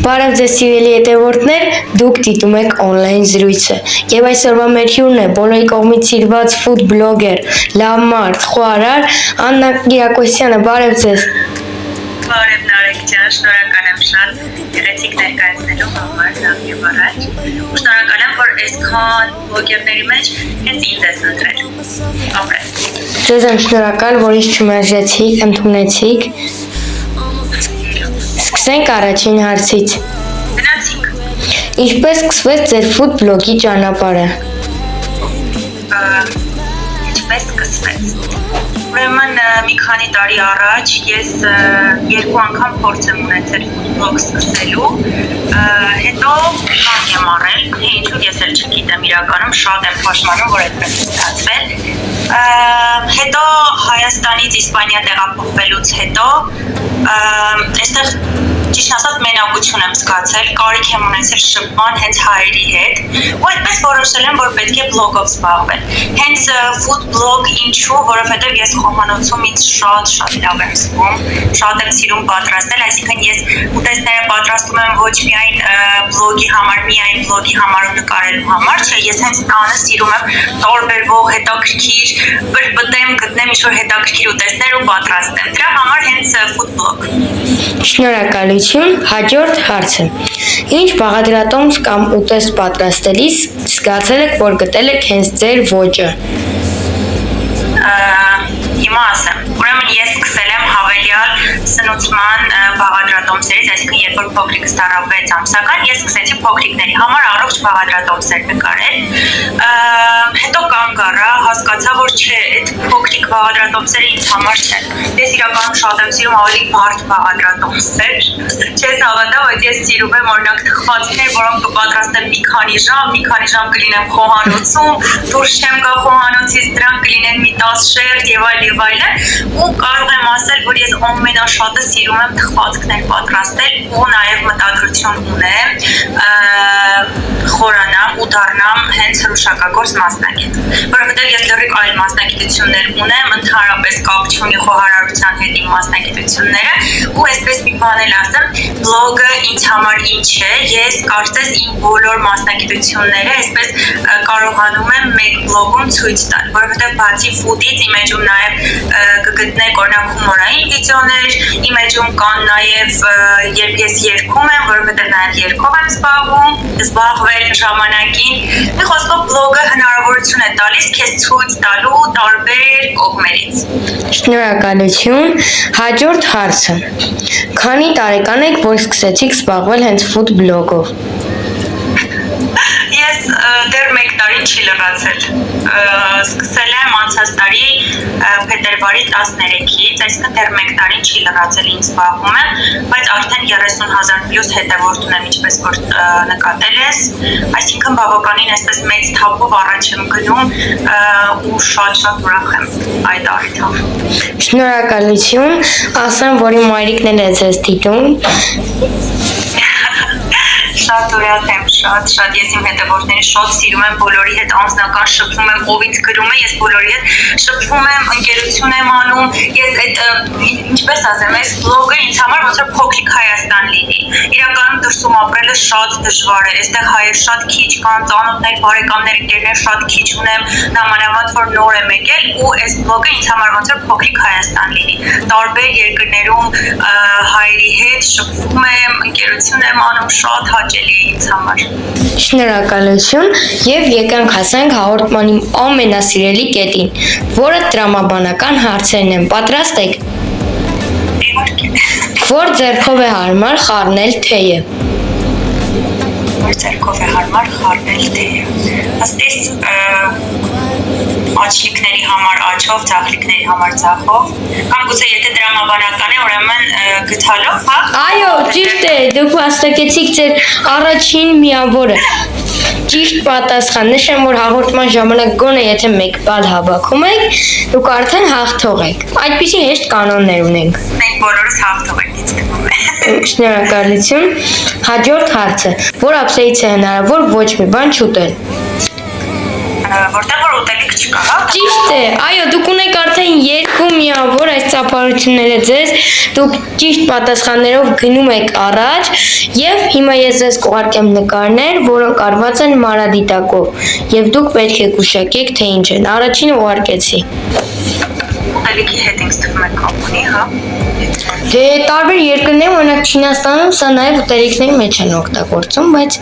Բարև ձեզ սիրելի հետևորդներ, դուք դիտում եք on-line զրույցը եւ այսօրվա մեր հյուրն է բոլորի կողմից սիրված food blogger, լավ մարդ, խոհարար Աննա Կիրակոսյանը, բարև ձեզ։ Բարև Նարեկ ջան, շնորհակալ եմ շատ գեղեցիկ ներկայացնելու համար, լավ եւ առաջ։ Ու շնորհակալ եմ, որ այսքան բլոգերների մեջ հենց ինձ ես ընտրել։ Ապրես։ Ձեզ եմ շնորհակալ, որ ինձ չմերժեցիք, ընդունեցիք։ Սկսենք առաջին հարցից։ Գնացինք։ Ինչպես սկսվեց ձեր food blog-ի ճանապարհը։ Ինչպես սկսվեց։ Ուրեմն մի քանի տարի առաջ ես երկու անգամ փորձ եմ ունեցել food blog սկսելու, հետո կանգ եմ առել, ինչու ես էլ չգիտեմ իրականում շատ եմ փոշմանում, որ այդպես է ստացվել։ Հետո Հայաստանից Իսպանիա տեղափոխվելուց հետո այստեղ ճիշտ ասած մենակություն եմ զգացել, կարիք եմ ունեցել շփման հենց հայերի հետ, ու այդպես որոշել եմ, որ պետք է բլոգով զբաղվել։ Հենց food blog ինչու, որովհետև ես խոհանոցում ինձ շատ լավ եմ զգում, շատ եմ սիրում պատրաստել, այսինքն ես ուտեստները պատրաստում եմ ոչ միայն բլոգի համար, միայն բլոգի համար ու նկարելու համար, չէ, ես հենց տանը սիրում եմ տարբերվող հետաքրքիր բրբտեմ, գտնեմ ինչ-որ հետաքրքիր ուտեստներ ու պատրաստեմ։ Դրա համար հենց food blog։ Շնորհակալություն, հաջորդ հարցը։ Ինչ բաղադրատոմս կամ ուտեստ պատրաստելիս զգացել եք, որ գտել եք հենց ձեր ոճը։ Հիմա ասեմ, ուրեմն ես սկսել եմ հավելյալ սնուցման բաղադրատոմսերից, այսինքն երբ որ փոքրիկս դառավ 6 ամսական, ես սկսեցի փոքրիկների համար առողջ բաղադրատոմսեր նկարել։ Հետո կանգ առա, հասկացա, որ չէ, այդ փոքրիկ բաղադրատոմսերը ինձ համար չեն։ Ես իրականում շատ եմ սիրում ավելի բարդ բաղադրատոմսեր։ Չես հավատա, բայց ես սիրում եմ օրինակ թխվածքներ, որոնք կպատրաստեմ մի քանի ժամ կլինեմ խոհանոցում, դուրս չեմ գա խոհանոցից, դրանք կլինեն մի 10 շերտ եւ այլն, ու կարող եմ ասել, որ ես ամենաշատը սիրում եմ թխվածքներ պատրաստել ու նաեւ մտադրություն ունեմ խորանամ ու դառնամ հենց հրուշակագործ մասնագետ, որովհետեւ ես լրիվ այլ մասնագիտություններ ունեմ, ընդհանրապես կապ չունի խոհարարության հետ իմ մասնագիտությունները, ու այսպես մի բան էլ ասեմ, բլոգը ինձ համար ինչ է, ես կարծես իմ բոլոր մասնագիտությունները այսպես կարողանում եմ մեկ բլոգում ցույց տալ, որովհետեւ բացի food-ից իմ էջում նաեւ կգտնեք օրինակ հումորային վիդեոներ, իմ էջում կան նաեւ երբ ես երգում եմ, որովհետեւ նաեւ երգով եմ զբաղվել ժամանակին, մի խոսքով բլոգը հնարավորություն է տալիս քեզ ցույց տալու տարբեր կողմերից։ Շնորհակալություն, հաջորդ հարցը։ Քանի տարեկան եք, որ սկսեցիք զբաղվել հենց food blog-ով։ Ես դեռ 1 տարի չի լրացել, սկսել եմ անցած տարի փետրվարի 13-ից, այսինքն դեռ 1 տարի չի լրացել ինձ զբաղվում եմ, բայց արդեն 30,000+ հետևորդ ունեմ, ինչպես որ նկատել ես, այսինքն բավականին այսպես մեծ թափով առաջ եմ գնում ու շատ ուրախ եմ այդ առիթով։ Շնորհակալություն, ասեմ, որ իմ մայրիկն է ձեզ դիտում։ Շատ ուրախ եմ, շատ ես իմ հետևորդների շատ սիրում եմ, բոլորի հետ անձնական շփվում եմ, ով ինձ գրում է, ես բոլորի հետ շփվում եմ, ընկերություն եմ անում, ես այդ ինչպես ասեմ, այս բլոգը ինձ համար ոնց որ փոքրիկ Հայաստան լինի։ Իրականում դրսում ապրելը շատ դժվար է, այստեղ հայեր շատ քիչ կան, ծանոթներ, բարեկամներ, ընկերներ շատ քիչ ունեմ, նամանավանդ որ նոր եմ եկել ու այս բլոգը ինձ համար ոնց որ փոքրիկ Հայաստան լինի։ Տարբեր երկրներում հայերի հետ շփվում եմ, ընկերություն եմ անում, շատ հաճելի է ինձ համար։ Շնորհակալություն եւ եկանք հասանք հաղորդմանի ամենասիրելի կետին, որը տրամաբանական հարցերն են։ Պատրաստ եք։ Որ ձեռքով է հարմար խառնել թեյը։ Որ ձեռքով է հարմար խառնել թեյը։ Ըստ աչիկների համար աչով, ձախլիկների համար ձախով, կամ գուցե եթե դրամաբանական է, ուրեմն գթալով, հա։ Այո, ճիշտ է, դուք վաստակեցիք ձեր առաջին միավորը։ Ճիշտ պատասխան, նշեմ, որ հաղորդման ժամանակ գոնե եթե 1 բալ հավաքում եք, դուք արդեն հաղթող եք։ Այդպիսի հեշտ կանոններ ունենք։ Մենք բոլորս հաղթող ենք, ինձ թվում է։ Շնորհակալություն։ Հաջորդ հարցը, որ ապսեից է հնարավոր ոչ մի բան չուտել։ Որտեղ որ ուտելիք չկա, հա։ Ճիշտ է, այո, դուք ունեք արդեն 2 միավոր այս ծափարությունները ձեզ դուք ճիշտ պատասխաններով գնում եք առաջ եւ հիմա ես ձեզ կուղարկեմ նկարներ, որոնք արված են մանրադիտակով եւ դուք պետք է գուշակեք թե ինչ են։ Առաջինը ուղարկեցի։ Ալիքի հետ ինձ թվում է կապունի, հա։ Դե տարբեր երկրներում, օրինակ Չինաստանում սա նաև ուտելիքների մեջ են օգտագործում, բայց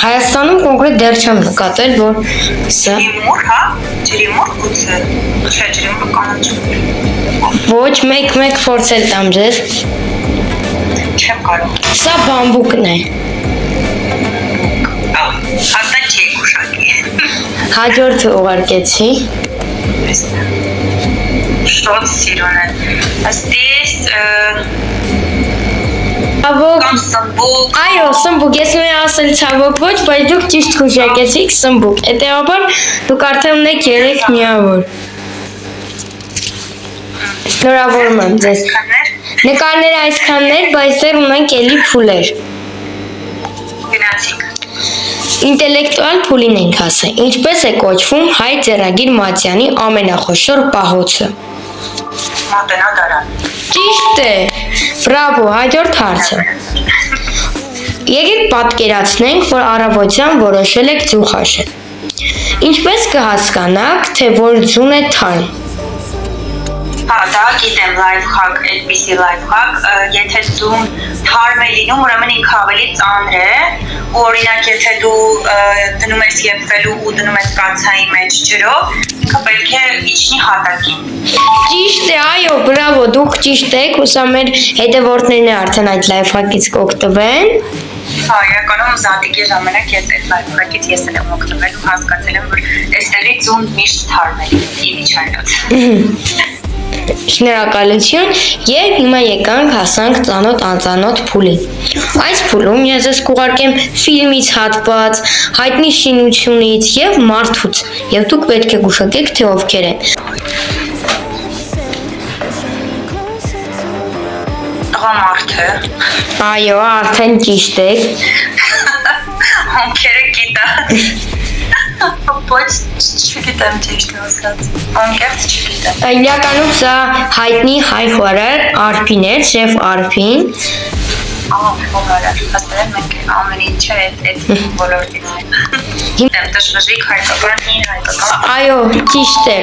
Հայաստանում կոնկրետ դեռ չեմ նկատել, որ սա Ջրիմուր, հա։ Ջրիմուր գուցե։ Չէ, ջրիմուրը կանաչ։ ոչ մեկ փորձել տամ ձեզ։ Չեմ կարող։ Սա բամբուկն է։ Հաստատ չի գուշակի։ Հաջորդը ուղարկեցի։ Շատ սիրուն է։ Աստես Ցավոք, կամ սմբուկ։ այո, սմբուկ, ես ունեի ասել ցավոք ոչ, բայց դուք ճիշտ գուշակեցիք սմբուկ։ Հետևաբար դուք արդեն ունեք 3 միավոր։ Շնորհավորում եմ ձեզ։ Նկարները այսքանն էր, բայց դեռ ունենք էլի փուլեր։ Գնացիք։ Ինտելեկտուալ փուլին ենք ասել։ Ինչպես է կոչվում Հայ Ձեռագիր Մատյանի ամենախոշոր պահոցը։ Մատենա դարան։ Ճիշտ է։ Բրավո, հաջորդ հարցը։ Եկեք պատկերացնենք, որ առավոտյան որոշել եք ձու խաշել։ Ինչպես կհասկանաք, թե որ ձուն է թարմ։ Հա, դա գիտեմ լայֆհակ, այդպիսի լայֆհակ, եթե ձուն թարմ է լինում, ուրեմն ինքը ավելի ծանր է, ու օրինակ եթե դու դնում ես եփվելու ու դնում ես կացայի մեջ ջրով, ինքը պետք է իջնի հատակին։ Ճիշտ է, այո, բրավո, դուք ճիշտ եք, հուսա մեր հետևորդներն արդեն այդ լայֆհակից կօգտվեն։ Հա, իրականում զատիկի ժամանակ ես այդ լայֆհակից ես էլ եմ օգտվել ու հասկացել եմ, որ այստեղի ձուն միշտ թարմ է, իմիջայլոց։ Շնորհակալություն եւ հիմա եկանք հասանք ծանոթ անծանոթ փուլին։ Այս փուլում ես ձեզ կուղարկեմ ֆիլմից հատված, հայտնի շինությունից եւ մարդուց եւ դուք պետք է գուշակեք թե ովքեր են։ Տղամարդը, Այո, արդեն ճիշտ եք։ ոնքերը գիտա։ Ոչ չգիտեմ ճիշտ ասած։ Անկեղծ չգիտեմ։ Իրականում սա հայտնի հայ խորար Արփին էր, շեֆ Արփին։ Խոհարար, հաստատ մենք ամեն ինչը այդ ոլորտից ենք։ Գիտեմ, դժվժիկ հայկական, հայկական։ Այո, ճիշտ է։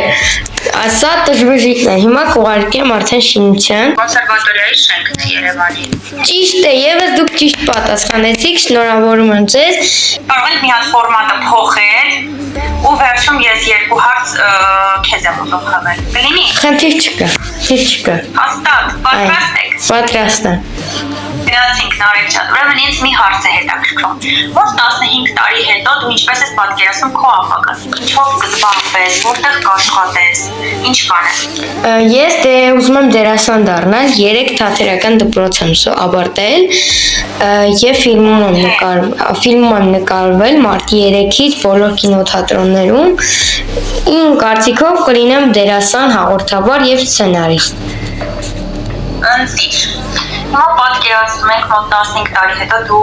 Սա դժվժիկն է։ Հիմա կուղարկեմ արդեն շինության։ Կոնսերվատորիայի շենքն Երևանի։ Ճիշտ է, եւս դուք ճիշտ պատասխանեցիք, շնորհավորում եմ ձեզ։ Կարող եք մի հատ ֆորմատը փոխել ու վերջում ես երկու հարց քեզ եմ ուզում խմել։ Կլինի։ Խնդիր չկա։ Հաստատ, պատրաստ եք։ Պատրաստ եմ։ Գնացինք Նարեկ ջան, ուրեմն ինձ մի հարց է հետաքրքրում։ Ոնց 15 տարի հետո դու ինչպես ես պատկերացնում քո ապագան։ Ինչով կզբաղվես, որտեղ կաշխատես, ինչ կանես։ Ես դե ուզում եմ դերասան դառնալ, 3 թատերական դպրոց եմ ավարտել եւ ֆիլմում եմ նկարվել մարտի 3-ից բոլոր կինոթատրոններում։ Իմ կարծիքով կլինեմ դերասան, հաղորդավար եւ սցենարիստ։ Ընտիր։ Հիմա պատկերացնում ենք մոտ 15 տարի հետո դու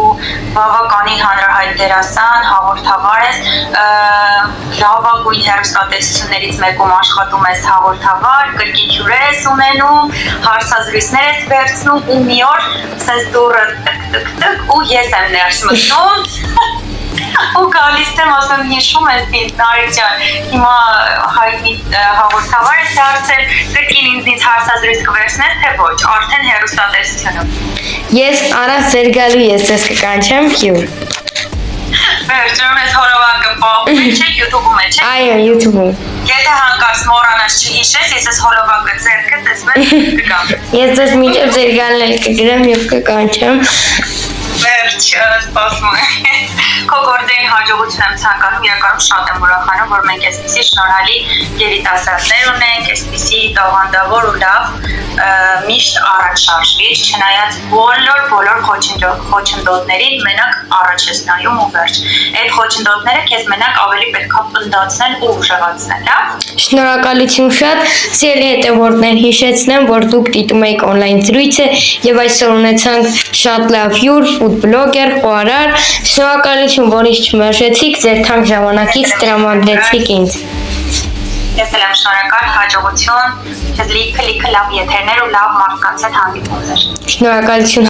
բավականին հանրահայտ դերասան, հաղորդավար ես, լավագույն հեռուստատեսություններից մեկում աշխատում ես հաղորդավար, կրկին հյուր ես ունենում, հարցազրույցներ ես վերցնում ու մի օր ասես դուռը տկ ու ես եմ ներս մտնում ու գալիս եմ ասում հիշում ես Նարեկ ջան, հիմա հայտնի հաղորդավար ես դարձել, կրկին ինձնից հարցազրույց կվերցնես, թե ոչ, արդեն հեռուստատեսությունում։ Ես առանց ձեր գալու ես ձեզ կկանչեմ հյուր։ Վերջում ես հոլովակը պահում է, չէ, YouTube-ում է, չէ։ Այո, YouTube-ում։ Եթե հանկարծ մոռանաս չհիշես, ես ես հոլովակը ձեռքը տեսնեմ կգամ։ Ես ձեզ մինչև ձեր գալն էլ կգրեմ եւ կկանչեմ։ Վերջ, սպասում եմ։ Քո գործերի հաջողություն եմ ցանկանում, իրականում շատ եմ ուրախանում, որ մենք այսպիսի շնորհալի երիտասարդներ ունենք, այսպիսի տաղանդավոր ու լավ միշտ առաջ շարժվիչ, չնայած բոլոր խոչընդոտներին մենակ առաջ ես նայում ու վերջ։ Այդ խոչընդոտները քեզ մենակ ավելի պետք է պնդացնեն ու ուժեղացնեն, լավ։ Շնորհակալություն շատ, սիրելի հետևորդներ, հիշեցնեմ, որ դուք դիտում եք on-line զրույցը եւ այսօր ունեցանք շատ լավ հյուր, food blogger, խոհարար, շնորհակալություն, որ ինձ չմերժեցիք, ձեր թանկ ժամանակից տրամադրեցիք ինձ։ Ես էլ եմ շնորհակալ, հաջողություն, քեզ լիքը լավ եթերներ ու լավ մարդկանց հետ հանդիպումներ։ Շնորհակալություն